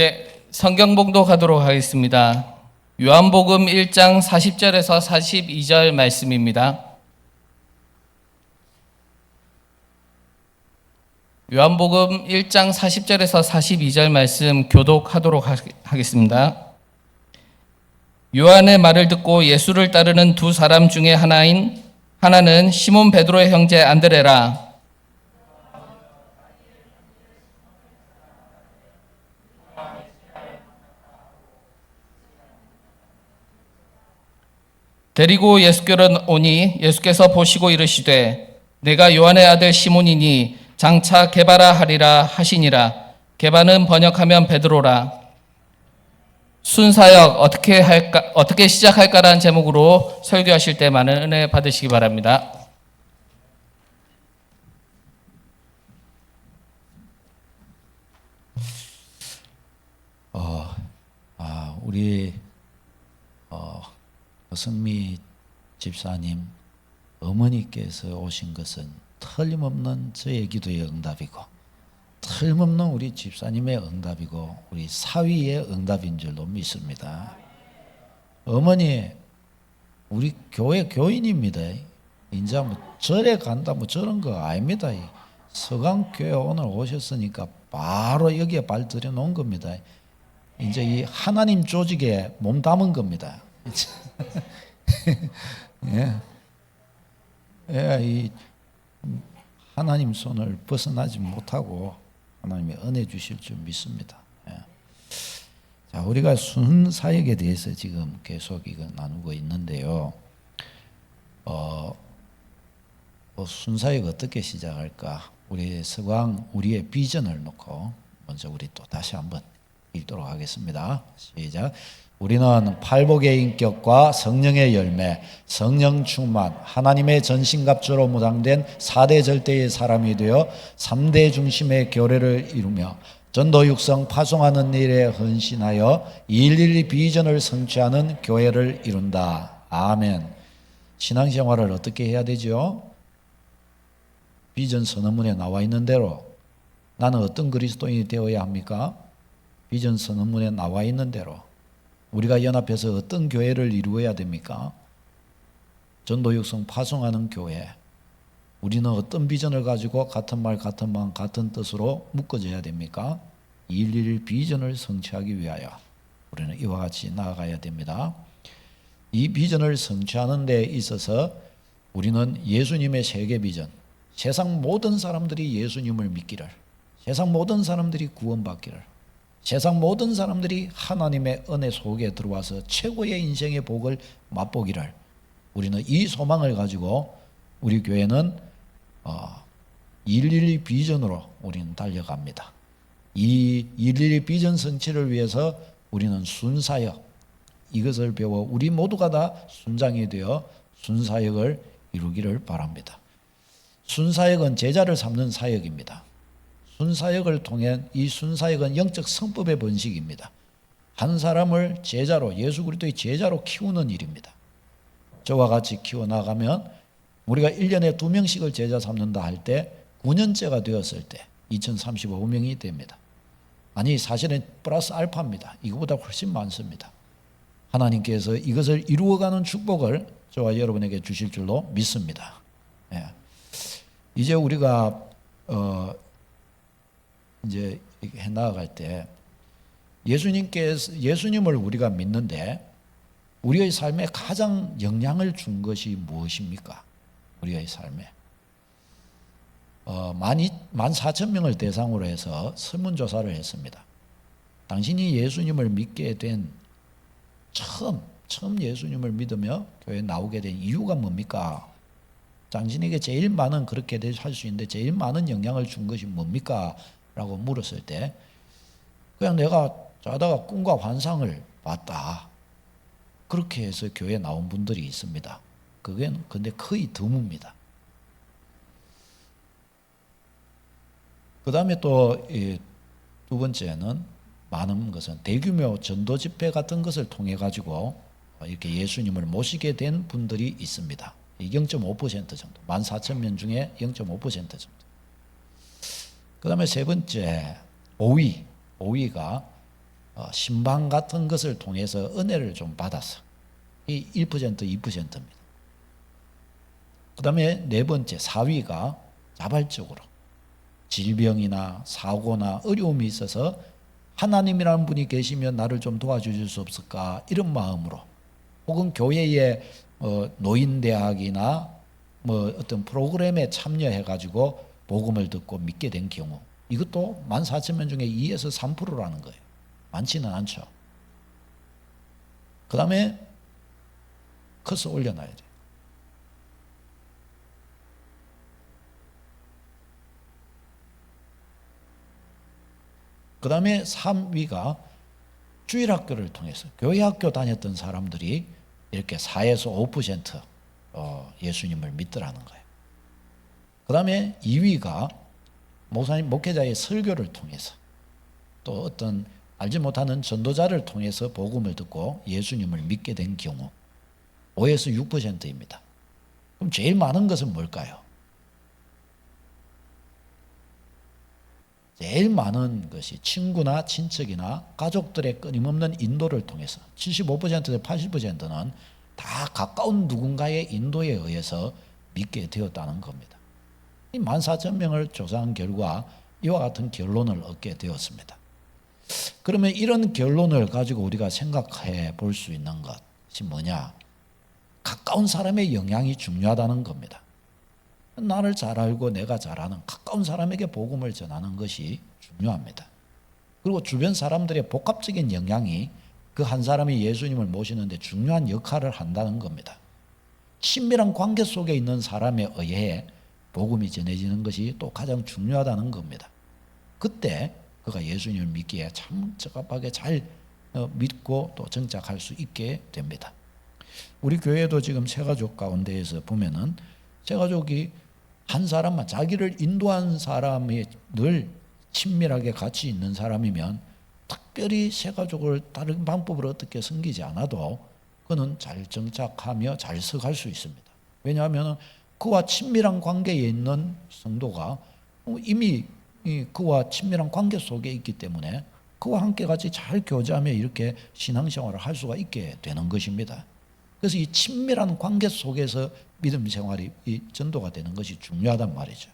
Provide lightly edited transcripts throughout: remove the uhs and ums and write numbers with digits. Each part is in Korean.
네, 성경 봉독하도록 하겠습니다. 요한복음 1장 40절에서 42절 말씀입니다. 요한복음 1장 40절에서 42절 말씀 교독하도록 하겠습니다. 요한의 말을 듣고 예수를 따르는 두 사람 중에 하나는 시몬 베드로의 형제 안드레라. 데리고 예수께로 오니 예수께서 보시고 이르시되 내가 요한의 아들 시몬이니 장차 게바라 하리라 하시니라. 게바는 번역하면 베드로라. 순사역 어떻게 시작할까라는 제목으로 설교하실 때 많은 은혜 받으시기 바랍니다. 우리 성미 집사님 어머니께서 오신 것은 틀림없는 저의 기도의 응답이고 틀림없는 우리 집사님의 응답이고 우리 사위의 응답인 줄로 믿습니다. 어머니 우리 교회 교인입니다. 이제 뭐 절에 간다 뭐 저런 거 아닙니다. 서강교회 오늘 오셨으니까 바로 여기에 발 들여놓은 겁니다. 이제 이 하나님 조직에 몸 담은 겁니다. 이 하나님 손을 벗어나지 못하고 하나님이 은혜 주실 줄 믿습니다. 자, 우리가 순사역에 대해서 지금 계속 이거 나누고 있는데요. 순사역 어떻게 시작할까? 우리 서광 우리의 비전을 놓고 먼저 우리 또 다시 한번 읽도록 하겠습니다. 시작. 우리는 팔복의 인격과 성령의 열매, 성령 충만, 하나님의 전신갑주로 무장된 4대 절대의 사람이 되어 3대 중심의 교례를 이루며 전도 육성 파송하는 일에 헌신하여 112 비전을 성취하는 교회를 이룬다. 아멘. 신앙생활을 어떻게 해야 되죠? 비전 선언문에 나와 있는 대로 나는 어떤 그리스도인이 되어야 합니까? 비전 선언문에 나와 있는 대로 우리가 연합해서 어떤 교회를 이루어야 됩니까? 전도 육성 파송하는 교회. 우리는 어떤 비전을 가지고 같은 말 같은 마음 같은 뜻으로 묶어져야 됩니까? 111 비전을 성취하기 위하여 우리는 이와 같이 나아가야 됩니다. 이 비전을 성취하는 데 있어서 우리는 예수님의 세계 비전, 세상 모든 사람들이 예수님을 믿기를, 세상 모든 사람들이 구원받기를, 세상 모든 사람들이 하나님의 은혜 속에 들어와서 최고의 인생의 복을 맛보기를, 우리는 이 소망을 가지고 우리 교회는 112 비전으로 우리는 달려갑니다. 이 112 비전 성취를 위해서 우리는 순사역, 이것을 배워 우리 모두가 다 순장이 되어 순사역을 이루기를 바랍니다. 순사역은 제자를 삼는 사역입니다. 순사역을 통해 이 순사역은 영적 성법의 번식입니다. 한 사람을 제자로, 예수 그리스도의 제자로 키우는 일입니다. 저와 같이 키워나가면 우리가 1년에 2명씩을 제자 삼는다 할 때 9년째가 되었을 때 2035명이 됩니다. 아니 사실은 플러스 알파입니다. 이거보다 훨씬 많습니다. 하나님께서 이것을 이루어가는 축복을 저와 여러분에게 주실 줄로 믿습니다. 이제 우리가 이제 해 나아갈 때 예수님을 우리가 믿는데 우리의 삶에 가장 영향을 준 것이 무엇입니까? 우리의 삶에 14,000명을 대상으로 해서 설문조사를 했습니다. 당신이 예수님을 믿게 된 처음 예수님을 믿으며 교회에 나오게 된 이유가 뭡니까? 당신에게 제일 많은, 그렇게 할 수 있는데 제일 많은 영향을 준 것이 뭡니까? 라고 물었을 때 그냥 내가 자다가 꿈과 환상을 봤다. 그렇게 해서 교회에 나온 분들이 있습니다. 그게 근데 거의 드뭅니다. 그 다음에 또 두 번째는 많은 것은 대규모 전도 집회 같은 것을 통해 가지고 이렇게 예수님을 모시게 된 분들이 있습니다. 0.5% 정도, 14,000명 중에 0.5% 정도. 그 다음에 세 번째, 5위가 신방 같은 것을 통해서 은혜를 좀 받아서 이 1%, 2%입니다. 그 다음에 네 번째 4위가 자발적으로 질병이나 사고나 어려움이 있어서 하나님이라는 분이 계시면 나를 좀 도와주실 수 없을까 이런 마음으로, 혹은 교회의 노인대학이나 뭐 어떤 프로그램에 참여해 가지고 복음을 듣고 믿게 된 경우, 이것도 14,000명 중에 2에서 3%라는 거예요. 많지는 않죠. 그 다음에 커서 올려놔야 돼요. 그 다음에 3위가 주일학교를 통해서 교회 학교 다녔던 사람들이 이렇게 4에서 5% 예수님을 믿더라는 거예요. 그 다음에 2위가 목사님, 목회자의 설교를 통해서 또 어떤 알지 못하는 전도자를 통해서 복음을 듣고 예수님을 믿게 된 경우 5에서 6%입니다. 그럼 제일 많은 것은 뭘까요? 제일 많은 것이 친구나 친척이나 가족들의 끊임없는 인도를 통해서 75%에서 80%는 다 가까운 누군가의 인도에 의해서 믿게 되었다는 겁니다. 이 14,000명을 조사한 결과 이와 같은 결론을 얻게 되었습니다. 그러면 이런 결론을 가지고 우리가 생각해 볼 수 있는 것이 뭐냐? 가까운 사람의 영향이 중요하다는 겁니다. 나를 잘 알고 내가 잘 아는 가까운 사람에게 복음을 전하는 것이 중요합니다. 그리고 주변 사람들의 복합적인 영향이 그 한 사람이 예수님을 모시는데 중요한 역할을 한다는 겁니다. 친밀한 관계 속에 있는 사람에 의해 복음이 전해지는 것이 또 가장 중요하다는 겁니다. 그때 그가 예수님을 믿기에 참 적합하게 잘 믿고 또 정착할 수 있게 됩니다. 우리 교회도 지금 새가족 가운데에서 보면은 새가족이 한 사람만, 자기를 인도한 사람이 늘 친밀하게 같이 있는 사람이면 특별히 새가족을 다른 방법으로 어떻게 섬기지 않아도 그는 잘 정착하며 잘 서갈 수 있습니다. 왜냐하면 그와 친밀한 관계에 있는 성도가 이미 그와 친밀한 관계 속에 있기 때문에 그와 함께 같이 잘 교제하며 이렇게 신앙생활을 할 수가 있게 되는 것입니다. 그래서 이 친밀한 관계 속에서 믿음 생활이 이 전도가 되는 것이 중요하단 말이죠.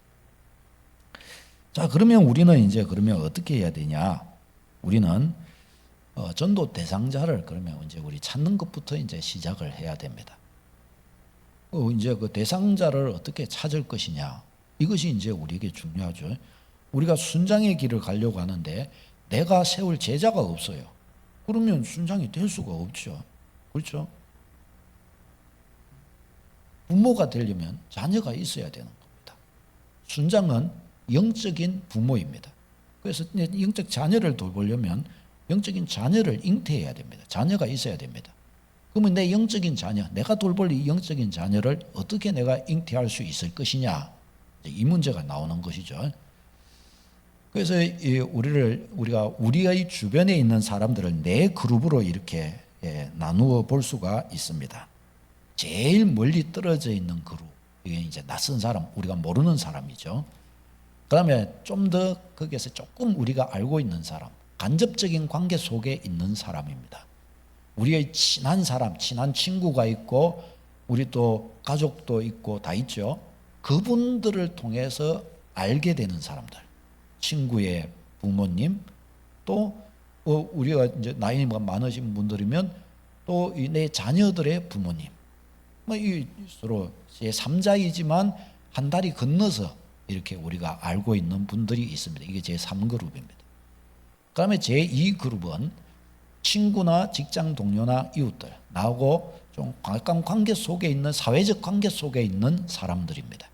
자, 그러면 우리는 이제 그러면 어떻게 해야 되냐? 우리는 전도 대상자를 그러면 이제 우리 찾는 것부터 이제 시작을 해야 됩니다. 이제 그 대상자를 어떻게 찾을 것이냐? 이것이 이제 우리에게 중요하죠. 우리가 순장의 길을 가려고 하는데 내가 세울 제자가 없어요. 그러면 순장이 될 수가 없죠. 그렇죠? 부모가 되려면 자녀가 있어야 되는 겁니다. 순장은 영적인 부모입니다. 그래서 영적 자녀를 돌보려면 영적인 자녀를 잉태해야 됩니다. 자녀가 있어야 됩니다. 그러면 내 영적인 자녀, 내가 돌볼 이 영적인 자녀를 어떻게 내가 잉태할 수 있을 것이냐, 이 문제가 나오는 것이죠. 그래서 우리가 우리의 주변에 있는 사람들을 네 그룹으로 이렇게 나누어 볼 수가 있습니다. 제일 멀리 떨어져 있는 그룹, 이게 이제 낯선 사람, 우리가 모르는 사람이죠. 그다음에 좀 더 거기에서 조금 우리가 알고 있는 사람, 간접적인 관계 속에 있는 사람입니다. 우리의 친한 사람, 친한 친구가 있고 우리 또 가족도 있고 다 있죠. 그분들을 통해서 알게 되는 사람들, 친구의 부모님, 또 우리가 이제 나이가 많으신 분들이면 또 내 자녀들의 부모님, 이 서로 제3자이지만 한 다리 건너서 이렇게 우리가 알고 있는 분들이 있습니다. 이게 제3그룹입니다. 그 다음에 제2그룹은 친구나 직장 동료나 이웃들, 나하고 좀 가까운 관계 속에 있는 사회적 관계 속에 있는 사람들입니다.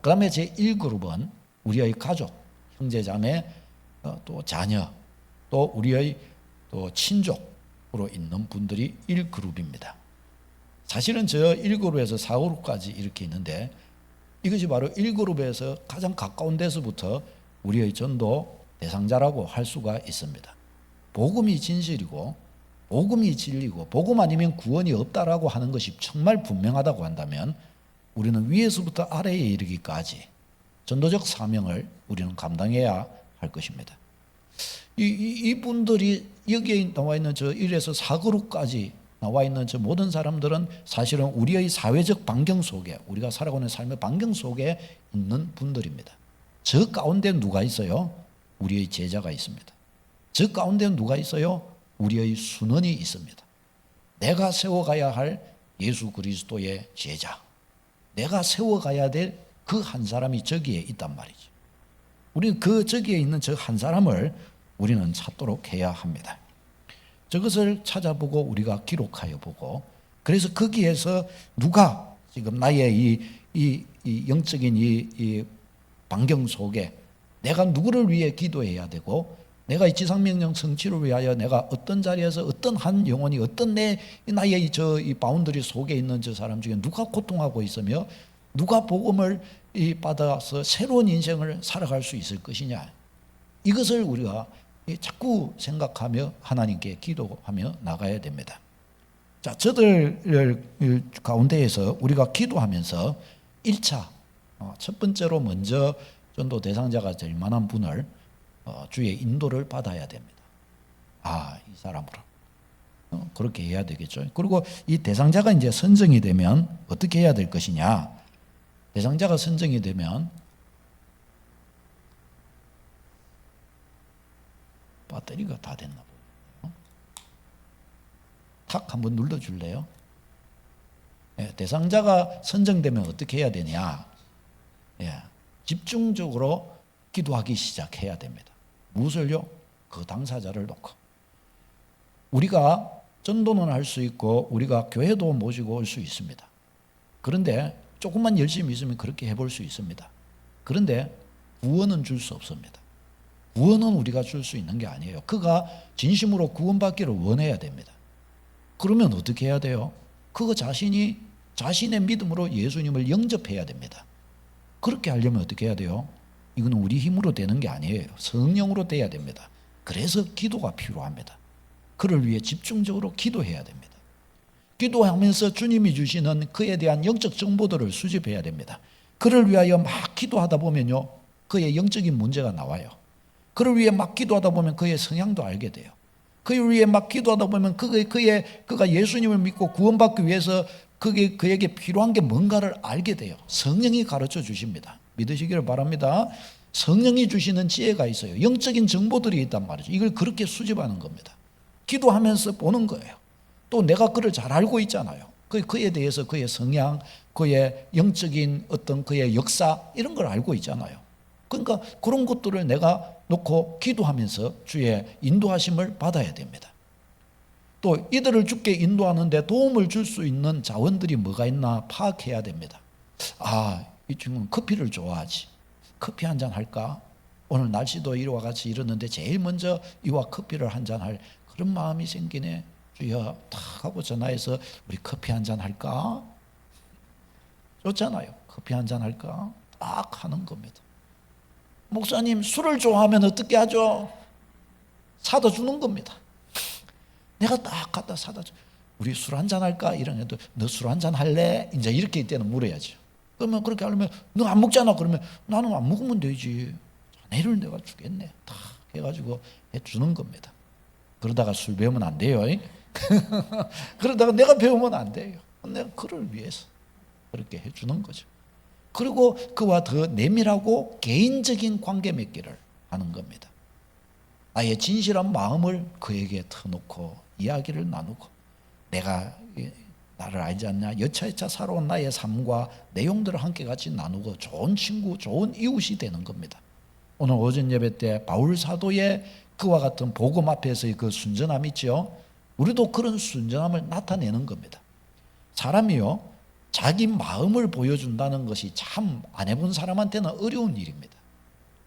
그 다음에 제1그룹은 우리의 가족, 형제자매, 또 자녀, 또 우리의 또 친족으로 있는 분들이 1그룹입니다. 사실은 저 1그룹에서 4그룹까지 이렇게 있는데 이것이 바로 1그룹에서 가장 가까운 데서부터 우리의 전도 대상자라고 할 수가 있습니다. 복음이 진실이고 복음이 진리고 복음 아니면 구원이 없다라고 하는 것이 정말 분명하다고 한다면 우리는 위에서부터 아래에 이르기까지 전도적 사명을 우리는 감당해야 할 것입니다. 이분들이 여기에 나와 있는 저 1에서 4그룹까지 나와 있는 저 모든 사람들은 사실은 우리의 사회적 반경 속에, 우리가 살아가는 삶의 반경 속에 있는 분들입니다. 저 가운데 누가 있어요? 우리의 제자가 있습니다. 저 가운데 누가 있어요? 우리의 순원이 있습니다. 내가 세워가야 할 예수 그리스도의 제자, 내가 세워가야 될 그 한 사람이 저기에 있단 말이죠. 우리는 그 저기에 있는 저 한 사람을 우리는 찾도록 해야 합니다. 저것을 찾아보고 우리가 기록하여 보고, 그래서 거기에서 누가 지금 나의 이 영적인 이 반경 속에 내가 누구를 위해 기도해야 되고, 내가 이 지상명령 성취를 위하여 내가 어떤 자리에서 어떤 한 영혼이 어떤 나의 이 바운더리 속에 있는 저 사람 중에 누가 고통하고 있으며 누가 복음을 받아서 새로운 인생을 살아갈 수 있을 것이냐, 이것을 우리가 자꾸 생각하며 하나님께 기도하며 나가야 됩니다. 자, 저들 가운데에서 우리가 기도하면서 1차 첫 번째로 먼저 전도 대상자가 될 만한 분을 주의 인도를 받아야 됩니다. 이 사람으로 그렇게 해야 되겠죠. 그리고 이 대상자가 이제 선정이 되면 어떻게 해야 될 것이냐. 대상자가 선정이 되면 배터리가 다 됐나 보네요. 탁 한번 눌러줄래요? 대상자가 선정되면 어떻게 해야 되냐? 집중적으로 기도하기 시작해야 됩니다. 무엇을요? 그 당사자를 놓고. 우리가 전도는 할 수 있고 우리가 교회도 모시고 올 수 있습니다. 그런데 조금만 열심히 있으면 그렇게 해볼 수 있습니다. 그런데 구원은 줄 수 없습니다. 구원은 우리가 줄 수 있는 게 아니에요. 그가 진심으로 구원받기를 원해야 됩니다. 그러면 어떻게 해야 돼요? 그거 자신이 자신의 믿음으로 예수님을 영접해야 됩니다. 그렇게 하려면 어떻게 해야 돼요? 이건 우리 힘으로 되는 게 아니에요. 성령으로 돼야 됩니다. 그래서 기도가 필요합니다. 그를 위해 집중적으로 기도해야 됩니다. 기도하면서 주님이 주시는 그에 대한 영적 정보들을 수집해야 됩니다. 그를 위하여 막 기도하다 보면요, 그의 영적인 문제가 나와요. 그를 위해 막 기도하다 보면 그의 성향도 알게 돼요. 그를 위해 막 기도하다 보면 그가 예수님을 믿고 구원받기 위해서 그에게 필요한 게 뭔가를 알게 돼요. 성령이 가르쳐 주십니다. 믿으시기를 바랍니다. 성령이 주시는 지혜가 있어요. 영적인 정보들이 있단 말이죠. 이걸 그렇게 수집하는 겁니다. 기도하면서 보는 거예요. 또 내가 그를 잘 알고 있잖아요. 그에 대해서 그의 성향, 그의 영적인 어떤 그의 역사, 이런 걸 알고 있잖아요. 그러니까 그런 것들을 내가 놓고 기도하면서 주의 인도하심을 받아야 됩니다. 또 이들을 주께 인도하는데 도움을 줄 수 있는 자원들이 뭐가 있나 파악해야 됩니다. 이 친구는 커피를 좋아하지. 커피 한 잔 할까? 오늘 날씨도 이와 같이 이러는데 제일 먼저 이와 커피를 한 잔 할 그런 마음이 생기네. 주여, 탁 하고 전화해서 우리 커피 한 잔 할까? 좋잖아요. 커피 한 잔 할까? 딱 하는 겁니다. 목사님, 술을 좋아하면 어떻게 하죠? 사다 주는 겁니다. 내가 딱 갖다 사다 줘. 우리 술 한 잔 할까? 이런 애도 너 술 한 잔 할래? 이제 이렇게 때는 물어야죠. 그러면 그렇게 하려면 너 안 먹잖아. 그러면 나는 안 먹으면 되지. 자네를 내가 주겠네. 딱 해가지고 해주는 겁니다. 그러다가 술 배우면 안 돼요. 그러다가 내가 배우면 안 돼요. 내가 그를 위해서 그렇게 해주는 거죠. 그리고 그와 더 내밀하고 개인적인 관계 맺기를 하는 겁니다. 나의 진실한 마음을 그에게 터놓고 이야기를 나누고, 내가 나를 알지 않냐, 여차여차 살아온 나의 삶과 내용들을 함께 같이 나누고 좋은 친구, 좋은 이웃이 되는 겁니다. 오늘 오전 예배 때 바울 사도의 그와 같은 복음 앞에서의 그 순전함 있죠. 우리도 그런 순전함을 나타내는 겁니다. 사람이요, 자기 마음을 보여준다는 것이 참 안 해본 사람한테는 어려운 일입니다.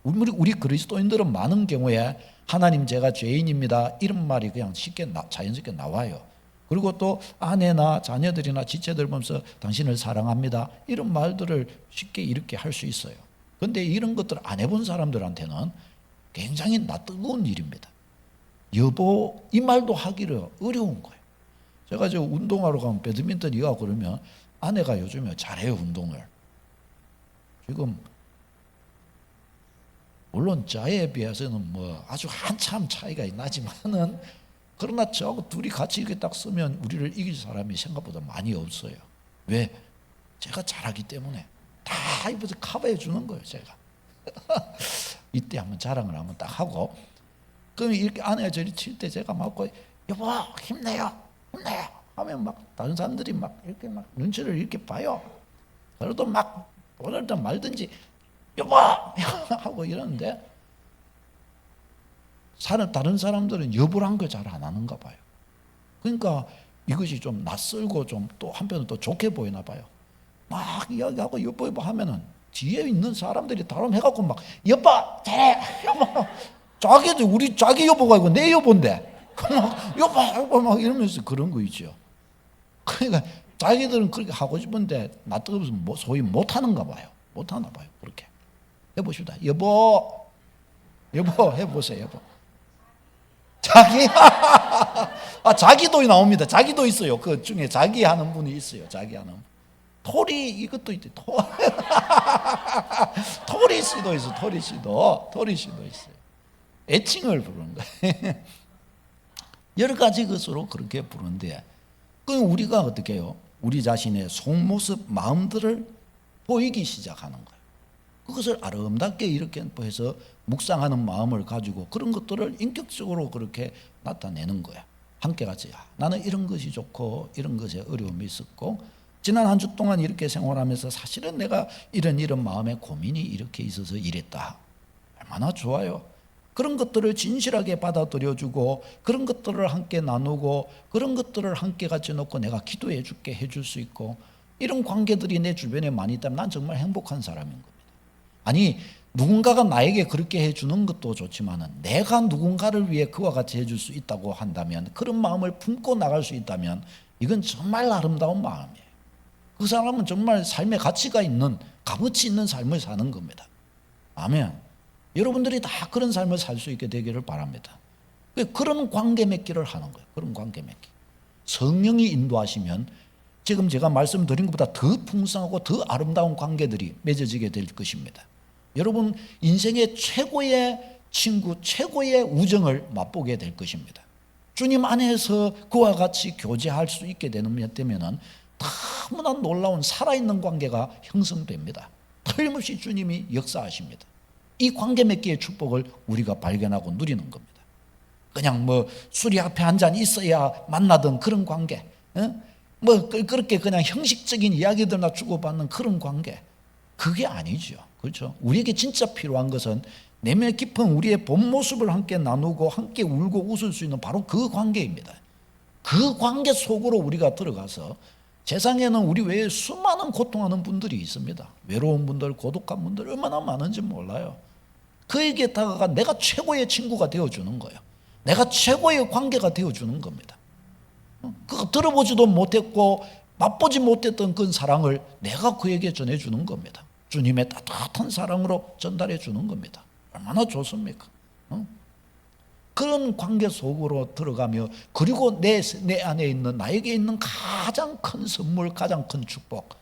우리 그리스도인들은 많은 경우에 하나님 제가 죄인입니다 이런 말이 그냥 쉽게 자연스럽게 나와요. 그리고 또 아내나 자녀들이나 지체들 보면서 당신을 사랑합니다 이런 말들을 쉽게 이렇게 할 수 있어요. 그런데 이런 것들을 안 해본 사람들한테는 굉장히 낯뜨거운 일입니다. 여보 이 말도 하기를 어려운 거예요. 제가 저 운동하러 가면 배드민턴 이거 그러면 아내가 요즘에 잘해요 운동을. 지금 물론 자에 비해서는 뭐 아주 한참 차이가 나지만은, 그러나 저하고 둘이 같이 이렇게 딱 쓰면 우리를 이길 사람이 생각보다 많이 없어요. 왜? 제가 잘하기 때문에 다 입어서 커버해 주는 거예요, 제가. 이때 한번 자랑을 한번 딱 하고, 그럼 이렇게 아내가 저리 칠 때 제가 막 여보 힘내요, 힘내요 하면 막 다른 사람들이 막 이렇게 막 눈치를 이렇게 봐요. 그래도 막 오늘든 말든지 여보 하고 이러는데, 다른 사람들은 여보란 걸 잘 안 하는가 봐요. 그러니까 이것이 좀 낯설고 좀 또 한편은 또 좋게 보이나 봐요. 막 이야기하고 여보 여보 하면은 뒤에 있는 사람들이 다름해갖고 막 여보 잘해 여보, 자기도 우리 자기 여보가 아니고 내 여보인데 막 여보 여보 막 이러면서 그런 거 있죠. 그러니까 자기들은 그렇게 하고 싶은데 낯뜨거워서 소위 못하는가 봐요. 못하나 봐요. 그렇게 해보십시다. 여보 여보 해보세요. 여보 자기 자기도 나옵니다. 자기도 있어요. 그 중에 자기 하는 분이 있어요. 자기 하는 토리 이것도 있대. 토리 씨도 있어. 토리 씨도 있어요. 애칭을 부르는 거예요. 여러 가지 것으로 그렇게 부르는데, 그럼 우리가 어떻게 해요? 우리 자신의 속모습 마음들을 보이기 시작하는 거예요. 그것을 아름답게 이렇게 해서 묵상하는 마음을 가지고 그런 것들을 인격적으로 그렇게 나타내는 거야. 함께 같이 나는 이런 것이 좋고 이런 것에 어려움이 있었고 지난 한 주 동안 이렇게 생활하면서 사실은 내가 이런 마음의 고민이 이렇게 있어서 이랬다. 얼마나 좋아요. 그런 것들을 진실하게 받아들여주고 그런 것들을 함께 나누고 그런 것들을 함께 같이 놓고 내가 기도해 줄게 해줄 수 있고, 이런 관계들이 내 주변에 많이 있다면 난 정말 행복한 사람인 겁니다. 아니 누군가가 나에게 그렇게 해주는 것도 좋지만은 내가 누군가를 위해 그와 같이 해줄 수 있다고 한다면, 그런 마음을 품고 나갈 수 있다면 이건 정말 아름다운 마음이에요. 그 사람은 정말 삶의 가치가 있는, 값어치 있는 삶을 사는 겁니다. 아멘. 여러분들이 다 그런 삶을 살 수 있게 되기를 바랍니다. 그런 관계 맺기를 하는 거예요. 그런 관계 맺기. 성령이 인도하시면 지금 제가 말씀드린 것보다 더 풍성하고 더 아름다운 관계들이 맺어지게 될 것입니다. 여러분 인생의 최고의 친구, 최고의 우정을 맛보게 될 것입니다. 주님 안에서 그와 같이 교제할 수 있게 되면 너무나 놀라운 살아있는 관계가 형성됩니다. 틀림없이 주님이 역사하십니다. 이 관계 맺기의 축복을 우리가 발견하고 누리는 겁니다. 그냥 뭐 술이 앞에 한 잔 있어야 만나던 그런 관계, 뭐 그렇게 그냥 형식적인 이야기들나 주고받는 그런 관계, 그게 아니죠. 그렇죠? 우리에게 진짜 필요한 것은 내면 깊은 우리의 본 모습을 함께 나누고 함께 울고 웃을 수 있는 바로 그 관계입니다. 그 관계 속으로 우리가 들어가서, 세상에는 우리 외에 수많은 고통하는 분들이 있습니다. 외로운 분들, 고독한 분들 얼마나 많은지 몰라요. 그에게 다가가 내가 최고의 친구가 되어주는 거예요. 내가 최고의 관계가 되어주는 겁니다. 그거 들어보지도 못했고 맛보지 못했던 그 사랑을 내가 그에게 전해주는 겁니다. 주님의 따뜻한 사랑으로 전달해 주는 겁니다. 얼마나 좋습니까? 그런 관계 속으로 들어가며, 그리고 내 안에 있는, 나에게 있는 가장 큰 선물, 가장 큰 축복,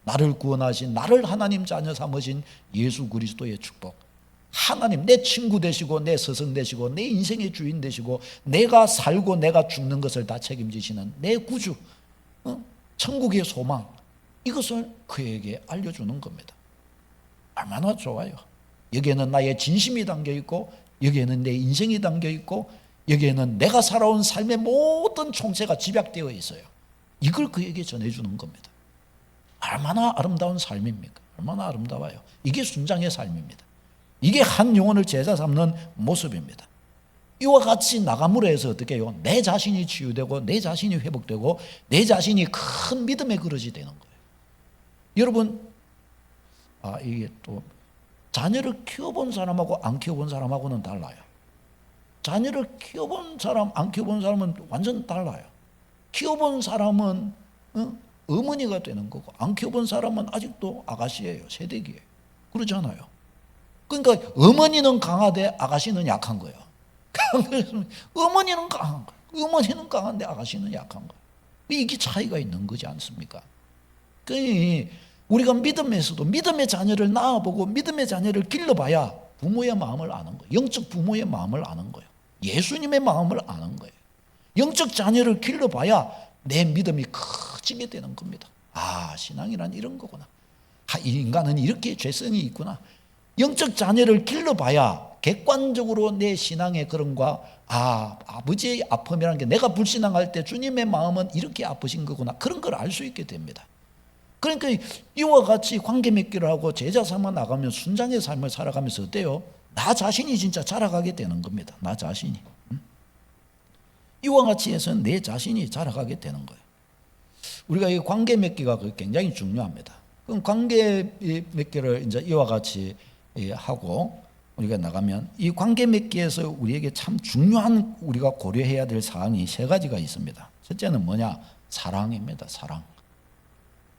나를 구원하신, 나를 하나님 자녀 삼으신 예수 그리스도의 축복, 하나님 내 친구 되시고 내 스승 되시고 내 인생의 주인 되시고 내가 살고 내가 죽는 것을 다 책임지시는 내 구주, 천국의 소망, 이것을 그에게 알려주는 겁니다. 얼마나 좋아요. 여기에는 나의 진심이 담겨있고 여기에는 내 인생이 담겨있고 여기에는 내가 살아온 삶의 모든 총체가 집약되어 있어요. 이걸 그에게 전해주는 겁니다. 얼마나 아름다운 삶입니까? 얼마나 아름다워요. 이게 순장의 삶입니다. 이게 한 영혼을 제자 삼는 모습입니다. 이와 같이 나감으로 해서 어떻게 해요? 내 자신이 치유되고 내 자신이 회복되고 내 자신이 큰 믿음의 그릇이 되는 거예요. 여러분, 이게 또 자녀를 키워본 사람하고 안 키워본 사람하고는 달라요. 자녀를 키워본 사람, 안 키워본 사람은 완전 달라요. 키워본 사람은 어머니가 되는 거고, 안 키워본 사람은 아직도 아가씨예요. 세대기예요. 그러잖아요. 그러니까 어머니는 강하되 아가씨는 약한 거예요. 어머니는 강한 거예요. 어머니는 강한데 아가씨는 약한 거예요. 이게 차이가 있는 거지 않습니까? 우리가 믿음에서도 믿음의 자녀를 낳아보고 믿음의 자녀를 길러봐야 부모의 마음을 아는 거예요. 영적 부모의 마음을 아는 거예요. 예수님의 마음을 아는 거예요. 영적 자녀를 길러봐야 내 믿음이 커지게 되는 겁니다. 아, 신앙이란 이런 거구나. 아, 이 인간은 이렇게 죄성이 있구나. 영적 자녀를 길러봐야 객관적으로 내 신앙의 그런과 아버지의 아픔이라는 게 내가 불신앙할 때 주님의 마음은 이렇게 아프신 거구나. 그런 걸 알 수 있게 됩니다. 그러니까 이와 같이 관계 맺기를 하고 제자 삼아 나가면 순장의 삶을 살아가면서 어때요? 나 자신이 진짜 자라가게 되는 겁니다. 나 자신이. 이와 같이 해서 내 자신이 자라가게 되는 거예요. 우리가 이 관계 맺기가 굉장히 중요합니다. 그럼 관계 맺기를 이제 이와 같이 하고 우리가 나가면 이 관계 맺기에서 우리에게 참 중요한 우리가 고려해야 될 사항이 세 가지가 있습니다. 첫째는 뭐냐? 사랑입니다. 사랑.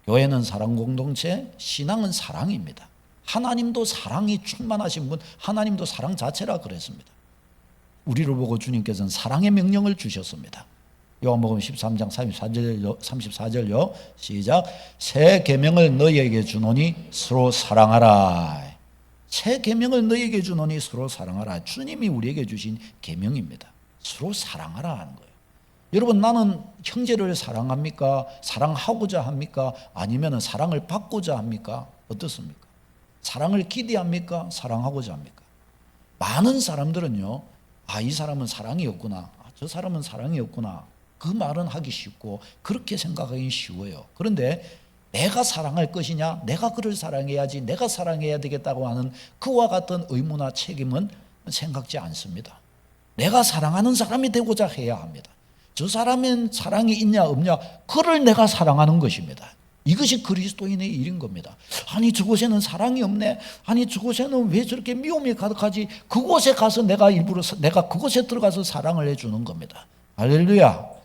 교회는 사랑 공동체, 신앙은 사랑입니다. 하나님도 사랑이 충만하신 분, 하나님도 사랑 자체라 그랬습니다. 우리를 보고 주님께서는 사랑의 명령을 주셨습니다. 요한복음 13장 34절요. 시작. 새 계명을 너희에게 주노니 서로 사랑하라. 새 계명을 너희에게 주노니 서로 사랑하라. 주님이 우리에게 주신 계명입니다. 서로 사랑하라 하는 거예요. 여러분, 나는 형제를 사랑합니까? 사랑하고자 합니까? 아니면 사랑을 받고자 합니까? 어떻습니까? 사랑을 기대합니까? 사랑하고자 합니까? 많은 사람들은요, 이 사람은 사랑이 없구나. 저 사람은 사랑이 없구나. 그 말은 하기 쉽고 그렇게 생각하기 쉬워요. 그런데 내가 사랑할 것이냐, 내가 그를 사랑해야지, 내가 사랑해야 되겠다고 하는 그와 같은 의무나 책임은 생각지 않습니다. 내가 사랑하는 사람이 되고자 해야 합니다. 저 사람은 사랑이 있냐 없냐, 그를 내가 사랑하는 것입니다. 이것이 그리스도인의 일인 겁니다. 아니, 저곳에는 사랑이 없네. 아니, 저곳에는 왜 저렇게 미움이 가득하지? 그곳에 가서 내가 그곳에 들어가서 사랑을 해주는 겁니다. 할렐루야.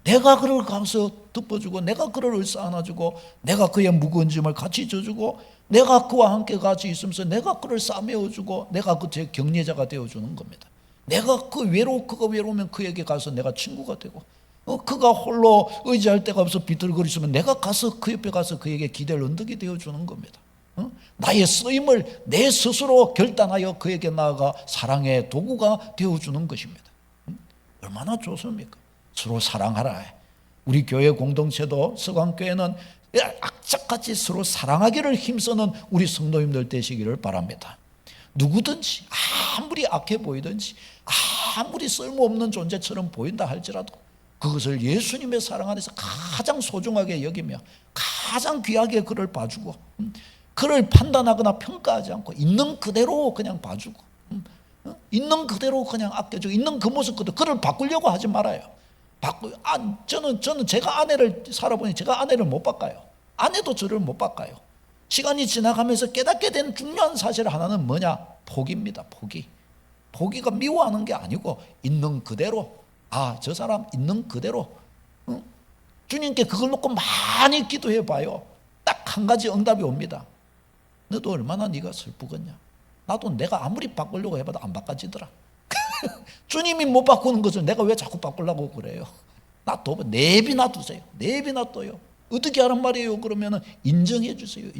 내가 그를 가서 덮어주고, 내가 그를 을싸안아주고, 내가 그의 무거운 짐을 같이 져주고, 내가 그와 함께 같이 있으면서 내가 그를 싸매어주고, 내가 그 제 격려자가 되어주는 겁니다. 내가 그가 외로우면 그에게 가서 내가 친구가 되고, 그가 홀로 의지할 데가 없어 비틀거리시면 내가 가서 그 옆에 가서 그에게 기댈 언덕이 되어주는 겁니다. 나의 쓰임을 내 스스로 결단하여 그에게 나아가 사랑의 도구가 되어주는 것입니다. 얼마나 좋습니까? 서로 사랑하라. 우리 교회 공동체도 서강교회는 악착같이 서로 사랑하기를 힘쓰는 우리 성도님들 되시기를 바랍니다. 누구든지 아무리 악해 보이든지 아무리 쓸모없는 존재처럼 보인다 할지라도 그것을 예수님의 사랑 안에서 가장 소중하게 여기며 가장 귀하게 그를 봐주고 그를 판단하거나 평가하지 않고 있는 그대로 그냥 봐주고 있는 그대로 그냥 아껴주고 있는 그 모습 그대로 그를 바꾸려고 하지 말아요. 저는 제가 아내를 살아보니 제가 아내를 못 바꿔요. 아내도 저를 못 바꿔요. 시간이 지나가면서 깨닫게 된 중요한 사실 하나는 뭐냐? 포기입니다. 포기가 미워하는 게 아니고 있는 그대로, 저 사람 있는 그대로, 주님께 그걸 놓고 많이 기도해 봐요. 딱 한 가지 응답이 옵니다. 너도 얼마나 네가 슬프겠냐? 나도 내가 아무리 바꾸려고 해봐도 안 바꿔지더라. 주님이 못 바꾸는 것을 내가 왜 자꾸 바꾸려고 그래요? 내비 놔두세요. 내비 놔둬요. 어떻게 하란 말이에요? 그러면은 인정해 주세요.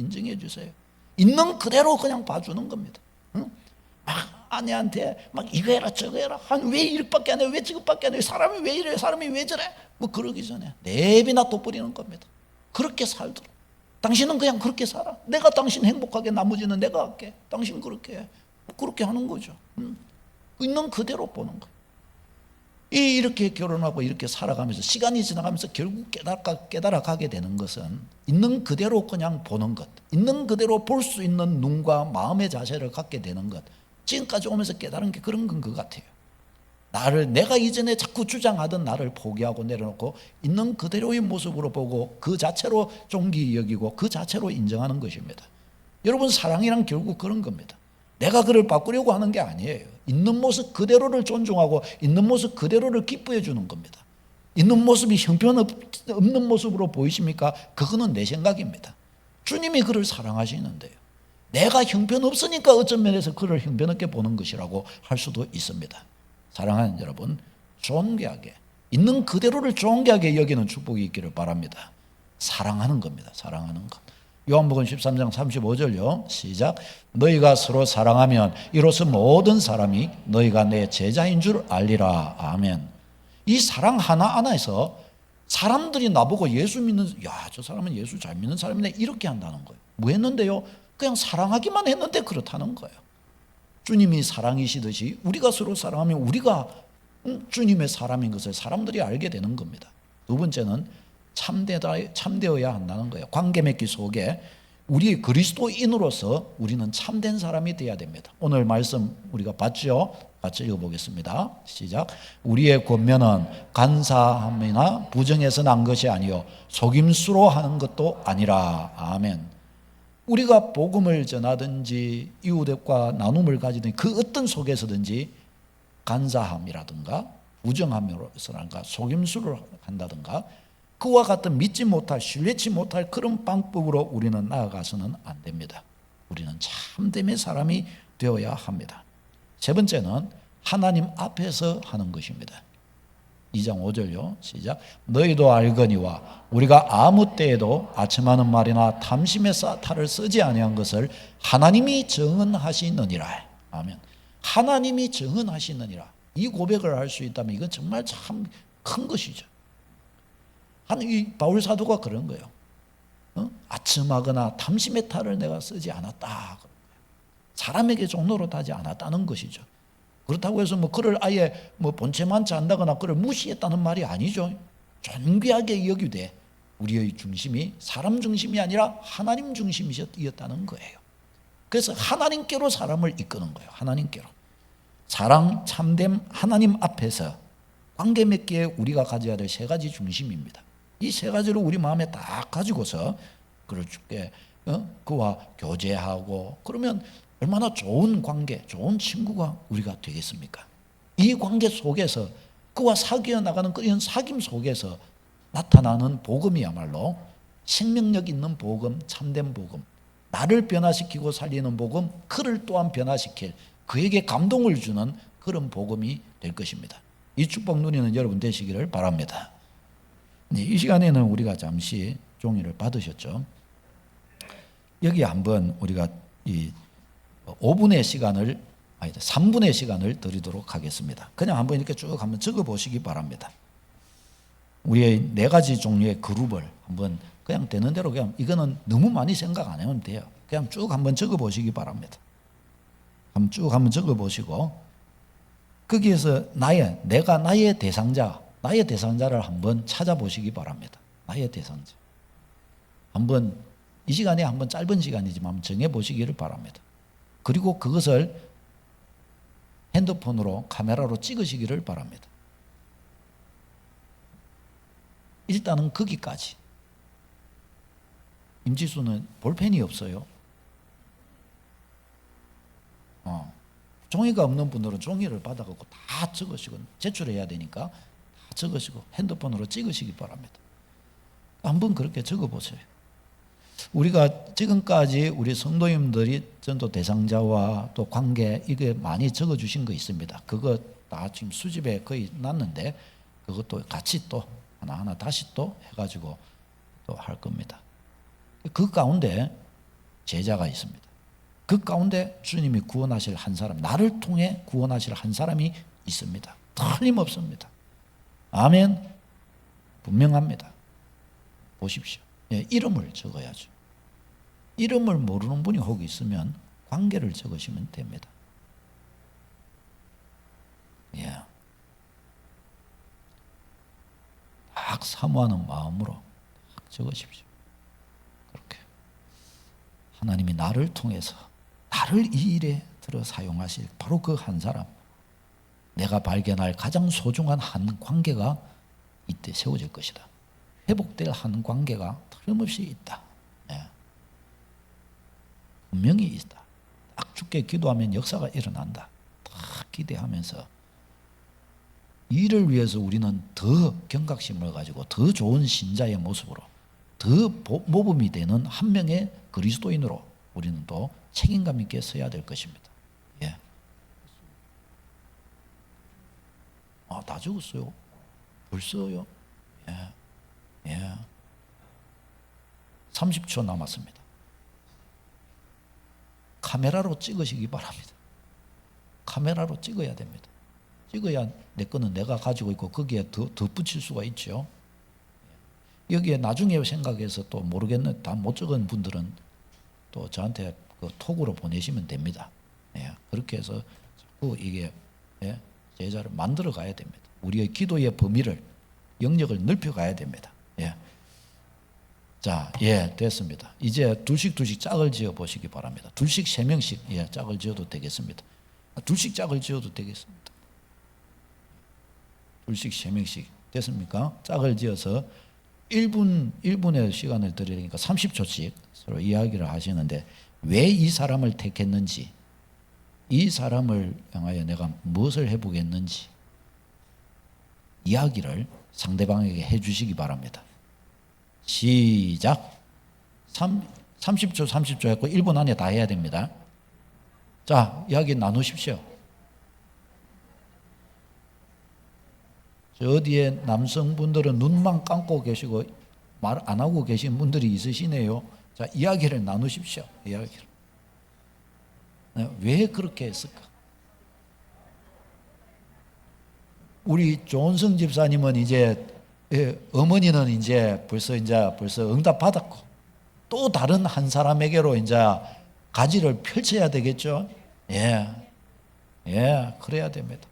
있는 그대로 그냥 봐주는 겁니다. 막 아내한테 막 이거 해라 저거 해라. 왜 이렇게밖에 안 해? 왜 저것밖에 안 해? 사람이 왜 이래? 사람이 왜 저래? 뭐 그러기 전에 내비 놔둬버리는 겁니다. 그렇게 살도록. 당신은 그냥 그렇게 살아. 내가 당신 행복하게 나머지는 내가 할게. 당신 그렇게 해. 그렇게 하는 거죠. 있는 그대로 보는 거예요. 이렇게 결혼하고 이렇게 살아가면서 시간이 지나가면서 결국 깨달아가게 되는 것은 있는 그대로 그냥 보는 것, 있는 그대로 볼 수 있는 눈과 마음의 자세를 갖게 되는 것. 지금까지 오면서 깨달은 게 그런 건 것 같아요. 내가 이전에 자꾸 주장하던 나를 포기하고 내려놓고 있는 그대로의 모습으로 보고 그 자체로 존귀 여기고 그 자체로 인정하는 것입니다. 여러분, 사랑이란 결국 그런 겁니다. 내가 그를 바꾸려고 하는 게 아니에요. 있는 모습 그대로를 존중하고 있는 모습 그대로를 기뻐해 주는 겁니다. 있는 모습이 형편없는 모습으로 보이십니까? 그거는 내 생각입니다. 주님이 그를 사랑하시는데요. 내가 형편없으니까 어떤 면에서 그를 형편없게 보는 것이라고 할 수도 있습니다. 사랑하는 여러분, 존귀하게 있는 그대로를 존귀하게 여기는 축복이 있기를 바랍니다. 사랑하는 겁니다. 사랑하는 것. 요한복음 13장 35절요. 시작. 너희가 서로 사랑하면 이로써 모든 사람이 너희가 내 제자인 줄 알리라. 아멘. 이 사랑 하나하나에서 사람들이 나보고 예수 믿는, 야, 저 사람은 예수 잘 믿는 사람이네, 이렇게 한다는 거예요. 뭐 했는데요? 그냥 사랑하기만 했는데 그렇다는 거예요. 주님이 사랑이시듯이 우리가 서로 사랑하면 우리가 주님의 사람인 것을 사람들이 알게 되는 겁니다. 두 번째는 참되어야 한다는 거예요. 관계 맺기 속에 우리 그리스도인으로서 우리는 참된 사람이 되어야 됩니다. 오늘 말씀 우리가 봤죠? 같이 읽어보겠습니다. 시작. 우리의 권면은 간사함이나 부정해서 난 것이 아니요 속임수로 하는 것도 아니라. 아멘. 우리가 복음을 전하든지 이웃과 나눔을 가지든지 그 어떤 속에서든지 간사함이라든가 부정함으로서라든가 속임수를 한다든가 그와 같은 믿지 못할, 신뢰치 못할 그런 방법으로 우리는 나아가서는 안 됩니다. 우리는 참됨의 사람이 되어야 합니다. 세 번째는 하나님 앞에서 하는 것입니다. 2장 5절요. 시작. 너희도 알거니와 우리가 아무 때에도 아첨하는 말이나 탐심의 탈을 쓰지 아니한 것을 하나님이 정언하시느니라. 아멘. 하나님이 정언하시느니라. 이 고백을 할 수 있다면 이건 정말 참 큰 것이죠. 이 바울 사도가 그런 거예요. 아첨하거나 탐심의 탈을 내가 쓰지 않았다. 사람에게 종로로 하지 않았다는 것이죠. 그렇다고 해서 그를 아예 본체만치 한다거나 그를 무시했다는 말이 아니죠. 존귀하게 여기되 우리의 중심이 사람 중심이 아니라 하나님 중심이었다는 거예요. 그래서 하나님께로 사람을 이끄는 거예요. 하나님께로. 사랑, 참됨, 하나님 앞에서 관계 맺기에 우리가 가져야 될 세 가지 중심입니다. 이 세 가지를 우리 마음에 딱 가지고서 그를 주께 그와 교제하고 그러면 얼마나 좋은 관계, 좋은 친구가 우리가 되겠습니까? 이 관계 속에서 그와 사귀어 나가는 그런 사귐 속에서 나타나는 복음이야말로 생명력 있는 복음, 참된 복음, 나를 변화시키고 살리는 복음, 그를 또한 변화시킬 그에게 감동을 주는 그런 복음이 될 것입니다. 이 축복 누리는 여러분 되시기를 바랍니다. 이 시간에는 우리가 잠시 종이를 받으셨죠. 여기 한번 우리가 이 5분의 시간을, 아니 3분의 시간을 드리도록 하겠습니다. 그냥 한번 이렇게 쭉 한번 적어 보시기 바랍니다. 우리의 네 가지 종류의 그룹을 한번 그냥 되는 대로 그냥 이거는 너무 많이 생각 안 하면 돼요. 그냥 쭉 한번 적어 보시기 바랍니다. 한번 쭉 한번 적어 보시고 거기에서 내가 나의 대상자를 한번 찾아보시기 바랍니다. 나의 대상자. 한번 이 시간에 한번 짧은 시간이지만 정해 보시기를 바랍니다. 그리고 그것을 핸드폰으로 카메라로 찍으시기를 바랍니다. 일단은 거기까지. 임지수는 볼펜이 없어요. 종이가 없는 분들은 종이를 받아갖고 다 적으시고 제출해야 되니까 다 적으시고 핸드폰으로 찍으시기 바랍니다. 한번 그렇게 적어보세요. 우리가 지금까지 우리 성도님들이 전도 대상자와 또 관계 이게 많이 적어주신 거 있습니다. 그거 다 지금 수집에 거의 났는데 그것도 같이 또 하나하나 다시 또 해가지고 또 할 겁니다. 그 가운데 제자가 있습니다. 그 가운데 주님이 구원하실 한 사람, 나를 통해 구원하실 한 사람이 있습니다. 틀림없습니다. 아멘. 분명합니다. 보십시오. 이름을 적어야죠. 이름을 모르는 분이 혹 있으면 관계를 적으시면 됩니다. 딱 사모하는 마음으로 딱 적으십시오. 그렇게 하나님이 나를 통해서 나를 이 일에 들어 사용하실 바로 그 한 사람, 내가 발견할 가장 소중한 한 관계가 이때 세워질 것이다. 회복될 한 관계가 틀림없이 있다. 분명히 있다. 딱 죽게 기도하면 역사가 일어난다. 딱 기대하면서 이를 위해서 우리는 더 경각심을 가지고 더 좋은 신자의 모습으로 더 모범이 되는 한 명의 그리스도인으로 우리는 또 책임감 있게 서야 될 것입니다. 다 적었어요. 벌써요. 30초 남았습니다. 카메라로 찍으시기 바랍니다. 카메라로 찍어야 됩니다. 찍어야 내 거는 내가 가지고 있고 거기에 더 붙일 수가 있죠. 여기에 나중에 생각해서 또 모르겠는 다 못 적은 분들은 또 저한테 그 톡으로 보내시면 됩니다. 예, 그렇게 해서 자꾸 이게 제자를 만들어 가야 됩니다. 우리의 기도의 범위를 영역을 넓혀 가야 됩니다. 예. 자, 됐습니다. 이제 둘씩 짝을 지어 보시기 바랍니다. 둘씩 3명씩 짝을 지어도 되겠습니다. 둘씩 짝을 지어도 되겠습니다. 둘씩 3명씩 됐습니까? 짝을 지어서 1분의 시간을 드리니까 30초씩 서로 이야기를 하시는데 왜 이 사람을 택했는지, 이 사람을 향하여 내가 무엇을 해보겠는지 이야기를 상대방에게 해주시기 바랍니다. 시작. 30초 했고 1분 안에 다 해야 됩니다. 자, 이야기 나누십시오. 저 어디에 남성분들은 눈만 감고 계시고 말 안 하고 계신 분들이 있으시네요. 자, 이야기를 나누십시오. 이야기를. 왜 그렇게 했을까? 우리 조은성 집사님은 이제 어머니는 이제 벌써 응답 받았고 또 다른 한 사람에게로 이제 가지를 펼쳐야 되겠죠. 그래야 됩니다.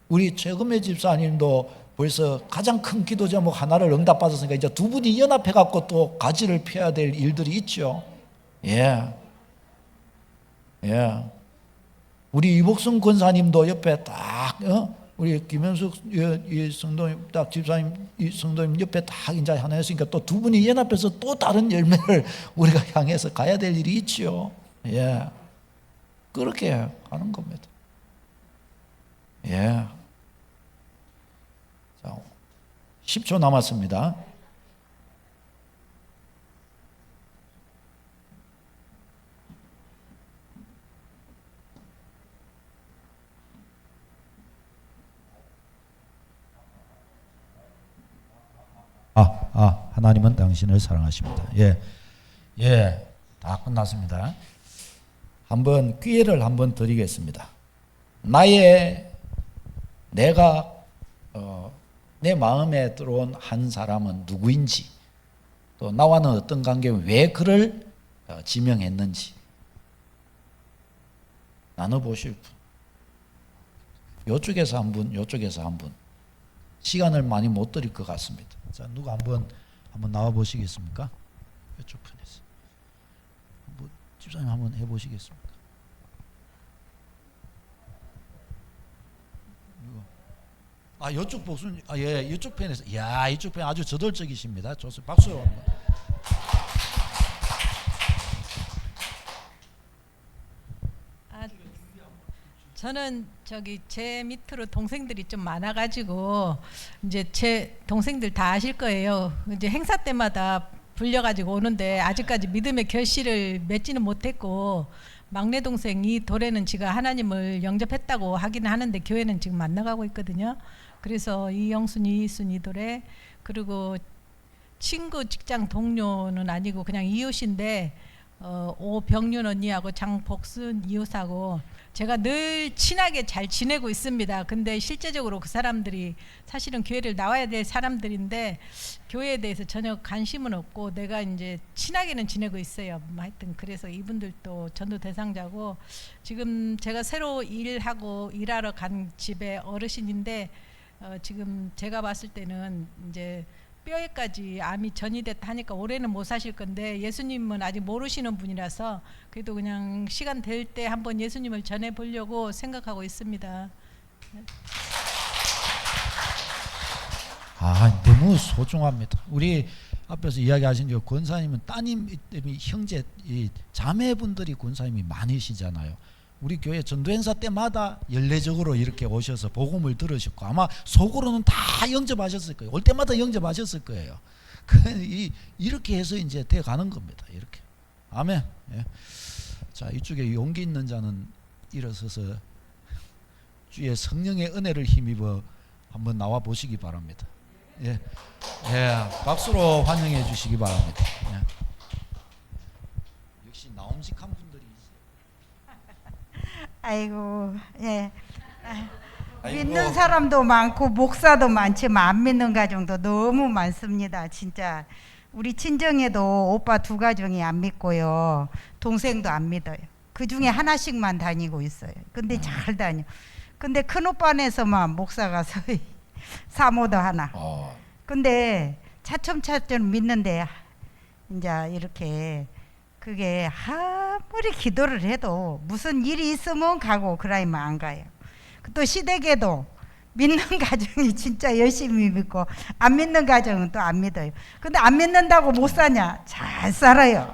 우리 최금혜 집사님도 벌써 가장 큰 기도 제목 하나를 응답받았으니까 이제 두 분이 연합해 갖고 또 가지를 펴야 될 일들이 있죠. 우리 이복순 권사님도 옆에 딱 우리 김현숙 이 성도님 딱 집사님 이 성도님 옆에 딱 이제 하나 했으니까 또 두 분이 연합해서 또 다른 열매를 우리가 향해서 가야 될 일이 있죠. 그렇게 하는 겁니다. 자, 10초 남았습니다. 하나님은 당신을 사랑하십니다. 다 끝났습니다. 한번 기회를 한번 드리겠습니다. 내가 내 마음에 들어온 한 사람은 누구인지, 또 나와는 어떤 관계, 왜 그를 지명했는지 나눠보실 분. 이쪽에서 한 분, 이쪽에서 한 분. 시간을 많이 못 드릴 것 같습니다. 자, 누가 한번 나와 보시겠습니까? 이쪽 편에서. 집사님 한번 해보시겠습니까? 이쪽 복순, 이쪽 편에서. 이쪽 편 아주 저돌적이십니다. 좋습니다. 박수로 한번. 저는 제 밑으로 동생들이 좀 많아가지고 이제 제 동생들 다 아실 거예요. 이제 행사 때마다 불려가지고 오는데 아직까지 믿음의 결실을 맺지는 못했고, 막내 동생 이도래는 지가 하나님을 영접했다고 하기는 하는데 교회는 지금 안 나가고 있거든요. 그래서 이영순이, 이순이 도래, 그리고 친구 직장 동료는 아니고 그냥 이웃인데 오병윤 언니하고 장복순 이웃하고 제가 늘 친하게 잘 지내고 있습니다. 근데 실제적으로 그 사람들이 사실은 교회를 나와야 될 사람들인데 교회에 대해서 전혀 관심은 없고 내가 이제 친하게는 지내고 있어요. 하여튼 그래서 이분들도 전도 대상자고, 지금 제가 새로 일하러 간 집의 어르신인데 지금 제가 봤을 때는 이제 뼈에까지 암이 전이됐다 하니까 올해는 못 사실 건데, 예수님은 아직 모르시는 분이라서 그래도 그냥 시간 될 때 한번 예수님을 전해 보려고 생각하고 있습니다. 너무 소중합니다. 우리 앞에서 이야기하신 그 권사님은 따님, 형제, 자매분들이 권사님이 많으시잖아요. 우리 교회 전도행사 때마다 연례적으로 이렇게 오셔서 복음을 들으셨고 아마 속으로는 다 영접하셨을 거예요. 올 때마다 영접하셨을 거예요. 이렇게 해서 이제 돼 가는 겁니다. 이렇게. 아멘. 자, 이쪽에 용기 있는 자는 일어서서 주의 성령의 은혜를 힘입어 한번 나와 보시기 바랍니다. 박수로 환영해 주시기 바랍니다. 역시 나옴직한 분들이 있어요. 아이고, 예. 아이고. 믿는 사람도 많고 목사도 많지만 안 믿는 가정도 너무 많습니다. 진짜 우리 친정에도 오빠 2가정이 안 믿고요. 동생도 안 믿어요. 그 중에 하나씩만 다니고 있어요. 근데 잘 다녀. 근데 큰 오빠네서만 목사가 서희 사모도 하나. 근데 차츰차츰 믿는데 이제 이렇게 그게 아무리 기도를 해도 무슨 일이 있으면 가고 그러면 안 가요. 또 시댁에도 믿는 가정이 진짜 열심히 믿고 안 믿는 가정은 또 안 믿어요. 근데 안 믿는다고 못 사냐? 잘 살아요.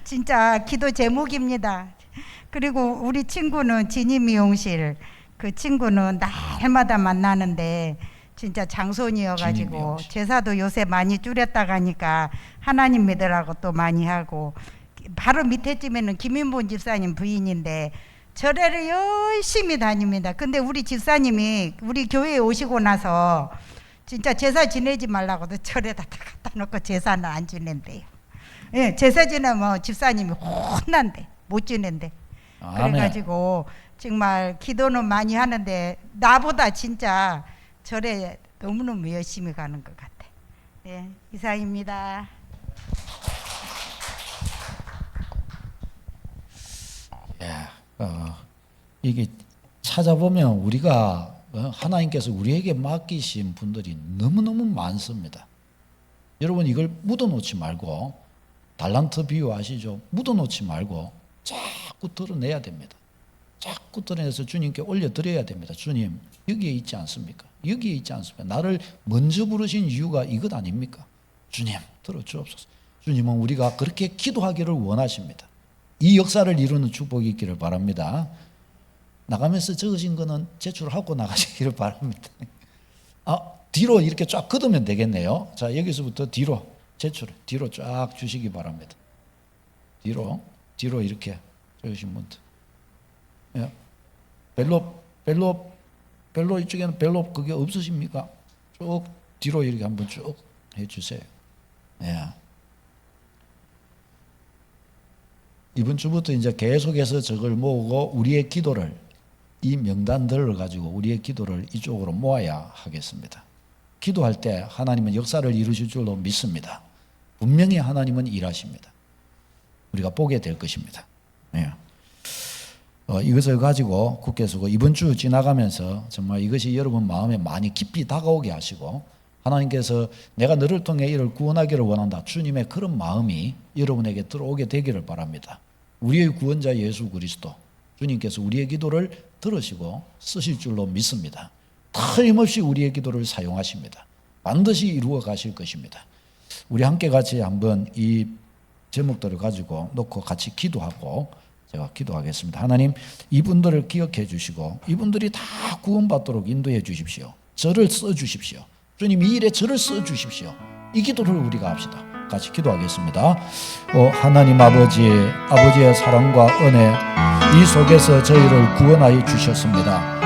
진짜 기도 제목입니다. 그리고 우리 친구는 진희 미용실 그 친구는 날마다 만나는데 진짜 장손이어가지고 제사도 요새 많이 줄였다 가니까 하나님 믿으라고 또 많이 하고 바로 밑에쯤에는 김인본 집사님 부인인데 절에를 열심히 다닙니다. 근데 우리 집사님이 우리 교회에 오시고 나서 진짜 제사 지내지 말라고도 절에다 다 갖다 놓고 제사는 안 지낸대요. 예, 제사 지내면 집사님이 혼난대. 못 지낸대. 그래가지고 정말 기도는 많이 하는데 나보다 진짜 절에 너무너무 열심히 가는 것 같아. 예, 이상입니다. 이게 찾아보면 우리가 하나님께서 우리에게 맡기신 분들이 너무너무 많습니다. 여러분 이걸 묻어놓지 말고 달란트 비유 아시죠? 묻어놓지 말고 자꾸 드러내야 됩니다. 자꾸 드러내서 주님께 올려드려야 됩니다. 주님 여기에 있지 않습니까? 여기에 있지 않습니까? 나를 먼저 부르신 이유가 이것 아닙니까? 주님 들어주옵소서. 주님은 우리가 그렇게 기도하기를 원하십니다. 이 역사를 이루는 축복이 있기를 바랍니다. 나가면서 적으신 거는 제출하고 나가시기를 바랍니다. 뒤로 이렇게 쫙 걷으면 되겠네요. 자, 여기서부터 뒤로 제출, 뒤로 쫙 주시기 바랍니다. 뒤로 이렇게 적으신 분들. 예. 벨로 이쪽에는 벨로 그게 없으십니까? 쭉 뒤로 이렇게 한번 쭉 해주세요. 예. 이번 주부터 이제 계속해서 저걸 모으고 우리의 기도를 이 명단들을 가지고 우리의 기도를 이쪽으로 모아야 하겠습니다. 기도할 때 하나님은 역사를 이루실 줄로 믿습니다. 분명히 하나님은 일하십니다. 우리가 보게 될 것입니다. 예. 이것을 가지고 굳게 서고 이번 주 지나가면서 정말 이것이 여러분 마음에 많이 깊이 다가오게 하시고 하나님께서 내가 너를 통해 이를 구원하기를 원한다. 주님의 그런 마음이 여러분에게 들어오게 되기를 바랍니다. 우리의 구원자 예수 그리스도 주님께서 우리의 기도를 들으시고 쓰실 줄로 믿습니다. 틀림없이 우리의 기도를 사용하십니다. 반드시 이루어 가실 것입니다. 우리 함께 같이 한번 이 제목들을 가지고 놓고 같이 기도하고 제가 기도하겠습니다. 하나님 이분들을 기억해 주시고 이분들이 다 구원받도록 인도해 주십시오. 저를 써 주십시오. 주님 이 일에 저를 써 주십시오. 이 기도를 우리가 합시다. 같이 기도하겠습니다. 하나님 아버지의 사랑과 은혜 이 속에서 저희를 구원하여 주셨습니다.